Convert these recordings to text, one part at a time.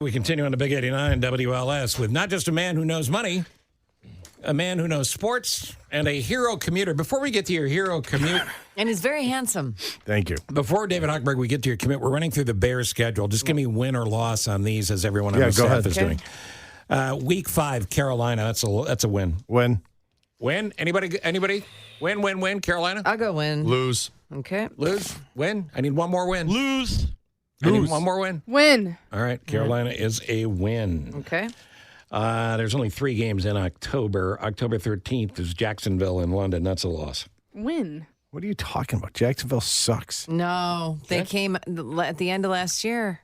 We continue on the Big 89 WLS with not just a man who knows money, a man who knows sports, and a hero commuter. Before we get to your hero commute... And he's very handsome. Thank you. Before David Hochberg, we get to your commute, we're running through the Bears schedule. Just give me win or loss on these as everyone on the staff is doing. Week 5, Carolina. That's a win. Win. Win? Anybody? Win, Carolina? I'll go win. Lose. Okay. Lose? Win? I need one more win. Lose. I need one more win. Win. All right, Carolina is a win. Okay. There's only 3 games in October. October 13th is Jacksonville in London. That's a loss. Win. What are you talking about? Jacksonville sucks. No, they came at the end of last year.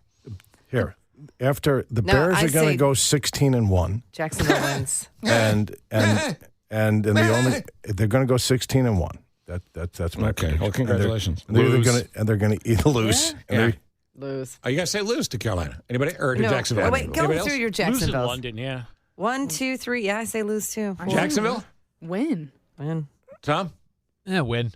Here, after the Bears are going to go 16-1, Jacksonville wins. and they're going to go 16-1. That's my prediction. Well, congratulations. And they're going to either lose. Yeah. Lose. Are you going to say lose to Carolina? Anybody? Or to Jacksonville? Oh, wait, go Anybody through else? your Jacksonville. Lose in London, yeah. 1, 2, 3. Yeah, I say lose too. Jacksonville? Win. Win. Tom? Yeah, win.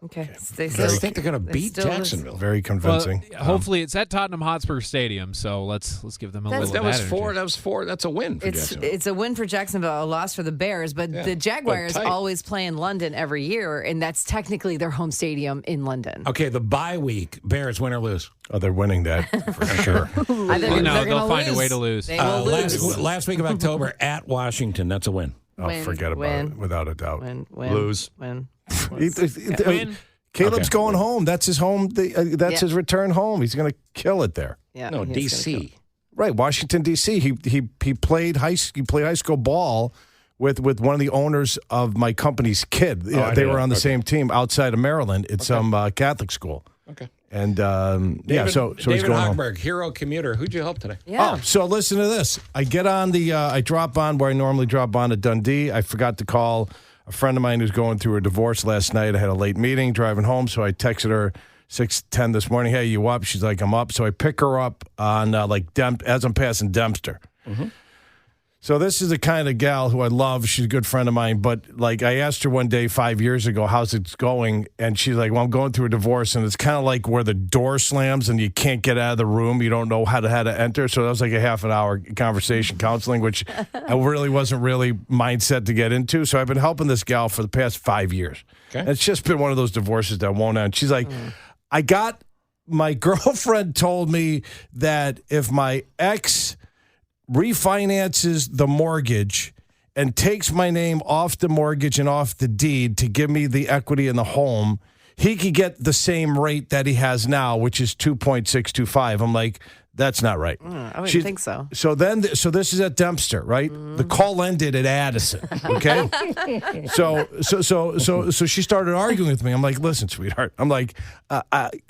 Okay. They I still think they're going to beat still lose. Jacksonville. Very convincing. Well, hopefully it's at Tottenham Hotspur Stadium, so let's give them a little That of was that four. energy. That was 4. That's a win for Jacksonville. It's a win for Jacksonville, a loss for the Bears, but the Jaguars but tight. always play in London every year, and that's technically their home stadium in London. Okay, the bye week. Bears win or lose? Oh, they're winning that for sure. They'll find a way to lose. They will lose. Last week of October at Washington. That's a win. Oh, Win. forget about it, without a doubt. Win. Lose. Win. Win. Caleb's Okay. going home. That's his home. That's his return home. He's going to kill it there. Yeah, No, he's gonna D.C. Right, Washington D.C. He played high school ball with one of the owners of my company's kid. They were on the same team outside of Maryland at some Catholic school. Okay. And David, so he's David going home. Hochberg, hero commuter. Who'd you help today? Yeah. Oh, so listen to this. I get on I drop on where I normally drop on at Dundee. I forgot to call a friend of mine who's going through a divorce last night. I had a late meeting driving home, so I texted her 6:10 this morning. Hey, you up? She's like, I'm up. So I pick her up on as I'm passing Dempster. Mm-hmm. So this is the kind of gal who I love. She's a good friend of mine. But I asked her one day 5 years ago, how's it going? And she's like, well, I'm going through a divorce. And it's kind of like where the door slams and you can't get out of the room. You don't know how to enter. So that was like a half an hour conversation counseling, which I really wasn't mindset to get into. So I've been helping this gal for the past 5 years. Okay. And it's just been one of those divorces that won't end. She's like, my girlfriend told me that if my ex refinances the mortgage and takes my name off the mortgage and off the deed to give me the equity in the home, he could get the same rate that he has now, which is 2.625. I'm like, that's not right. I wouldn't think so. So this is at Dempster, right? The call ended at Addison. Okay. so she started arguing with me. I'm like, listen, sweetheart. I'm like,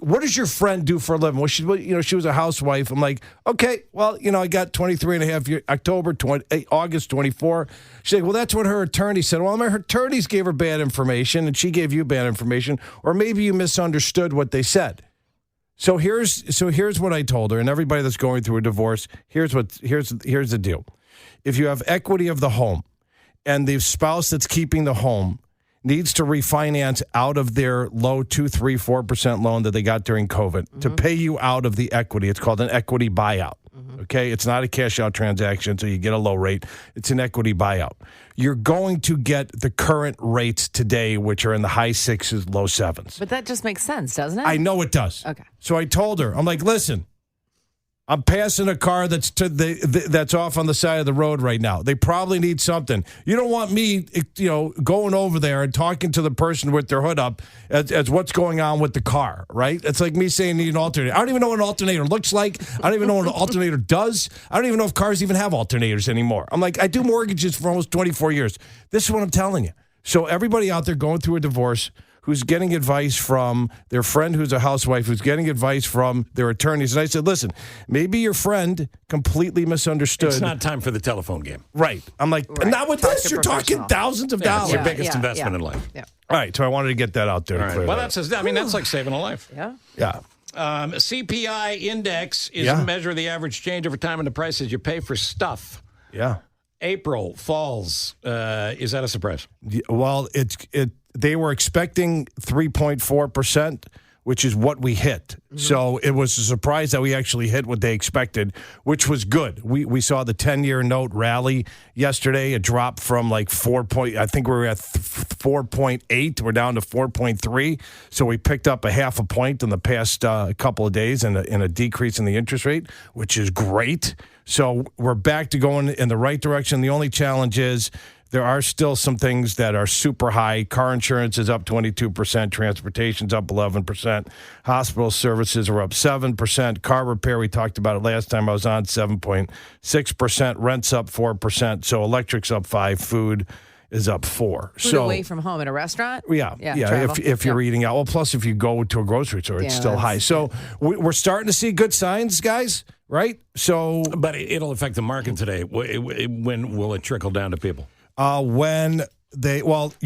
what does your friend do for a living? Well, she was a housewife. I'm like, okay, well, I got 23 and a half years, August 24. She's like, well, that's what her attorney said. Well, her attorneys gave her bad information and she gave you bad information, or maybe you misunderstood what they said. So here's what I told her, and everybody that's going through a divorce, here's the deal. If you have equity of the home and the spouse that's keeping the home needs to refinance out of their low 2%, 3%, 4% loan that they got during COVID to pay you out of the equity, it's called an equity buyout. Okay, it's not a cash out transaction, so you get a low rate. It's an equity buyout. You're going to get the current rates today, which are in the high 6s, low 7s. But that just makes sense, doesn't it? I know it does. Okay. So I told her, I'm like, listen, I'm passing a car that's that's off on the side of the road right now. They probably need something. You don't want me, going over there and talking to the person with their hood up as what's going on with the car, right? It's like me saying need an alternator. I don't even know what an alternator looks like. I don't even know what an alternator does. I don't even know if cars even have alternators anymore. I'm like, I do mortgages for almost 24 years. This is what I'm telling you. So everybody out there going through a divorce who's getting advice from their friend who's a housewife, who's getting advice from their attorneys. And I said, listen, maybe your friend completely misunderstood. It's not time for the telephone game. Right. I'm like, not with this. You're talking thousands of dollars. It's your biggest investment in life. Yeah. All right. So I wanted to get that out there. All right. Well, that's like saving a life. Yeah. Yeah. CPI index is a measure of the average change over time in the prices you pay for stuff. Yeah. April falls. Is that a surprise? Well, they were expecting 3.4%. which is what we hit. So it was a surprise that we actually hit what they expected, which was good. We saw the 10-year note rally yesterday. It dropped from like 4 point. I think we were at 4.8. We're down to 4.3. So we picked up a half a point in the past couple of days in a decrease in the interest rate, which is great. So we're back to going in the right direction. The only challenge is there are still some things that are super high. Car insurance is up 22%. Transportation's up 11%. Hospital services are up 7%. Car repair, we talked about it last time I was on, 7.6%. Rent's up 4%. So electric's up 5%. Food is up 4%. Food away from home at a restaurant? Yeah. If you're eating out. Well, plus if you go to a grocery store, it's still high. So we're starting to see good signs, guys, right? So, but it'll affect the market today. When will it trickle down to people? You're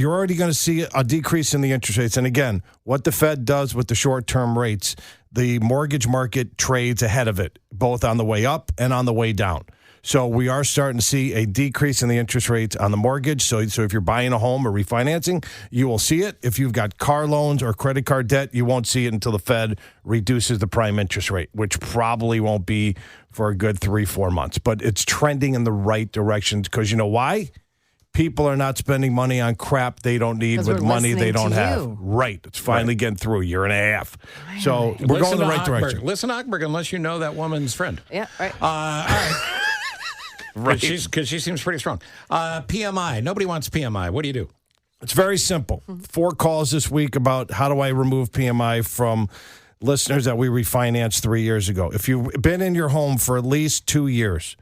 already going to see a decrease in the interest rates. And again, what the Fed does with the short-term rates, the mortgage market trades ahead of it, both on the way up and on the way down. So we are starting to see a decrease in the interest rates on the mortgage. So if you're buying a home or refinancing, you will see it. If you've got car loans or credit card debt, you won't see it until the Fed reduces the prime interest rate, which probably won't be for a good 3-4 months. But it's trending in the right direction because you know why? People are not spending money on crap they don't need with money they don't have. Right. It's finally getting through a year and a half. So we're going in the right direction. Listen, Hochberg, unless you know that woman's friend. Yeah, right. All right. Right. Because she seems pretty strong. PMI. Nobody wants PMI. What do you do? It's very simple. 4 calls this week about how do I remove PMI from listeners that we refinanced 3 years ago. If you've been in your home for at least 2 years,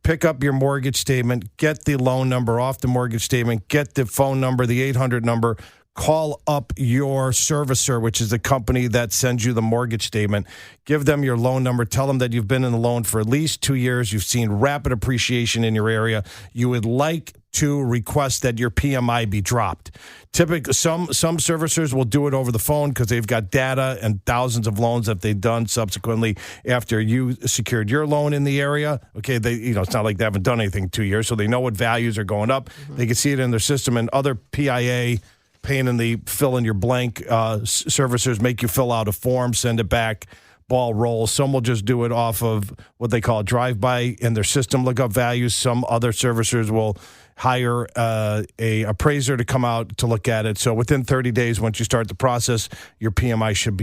pick up your mortgage statement, get the loan number off the mortgage statement, get the phone number, the 800 number, call up your servicer, which is the company that sends you the mortgage statement. Give them your loan number. Tell them that you've been in the loan for at least 2 years. You've seen rapid appreciation in your area. You would like to request that your PMI be dropped. Typically, some servicers will do it over the phone because they've got data and thousands of loans that they've done subsequently after you secured your loan in the area. Okay, it's not like they haven't done anything in 2 years, so they know what values are going up. They can see it in their system, and other PIA pain in the fill in your blank servicers make you fill out a form, send it back, ball rolls. Some will just do it off of what they call a drive-by in their system, look up values. Some other servicers will hire a appraiser to come out to look at it. So within 30 days, once you start the process, your PMI should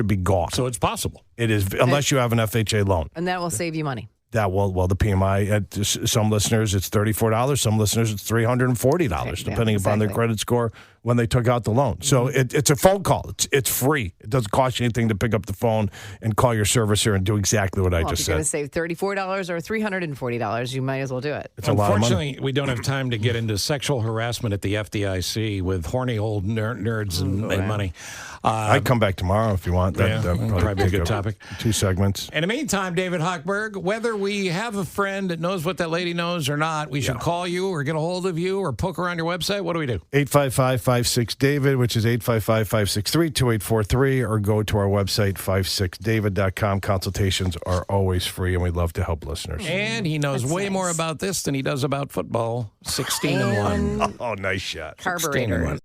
be gone. So it's possible. It is, unless you have an FHA loan. And that will save you money. The PMI, at some listeners, it's $34. Some listeners, it's $340, depending upon their credit score when they took out the loan. So it's a phone call. It's free. It doesn't cost you anything to pick up the phone and call your servicer and do exactly what I just said. If you're going to save $34 or $340, you might as well do it. It's a lot of money. Unfortunately, we don't have time to get into sexual harassment at the FDIC with horny old nerds and money. I'd come back tomorrow if you want. That'd probably be a good topic. 2 segments. In the meantime, David Hochberg, whether we have a friend that knows what that lady knows or not, we should call you or get a hold of you or poke around your website. What do we do? 855-56-DAVID, which is 855-563-2843, or go to our website, 56david.com. Consultations are always free, and we'd love to help listeners. And he knows way more about this than he does about football. 16-1. Oh, nice shot. Carburetor. 16-1.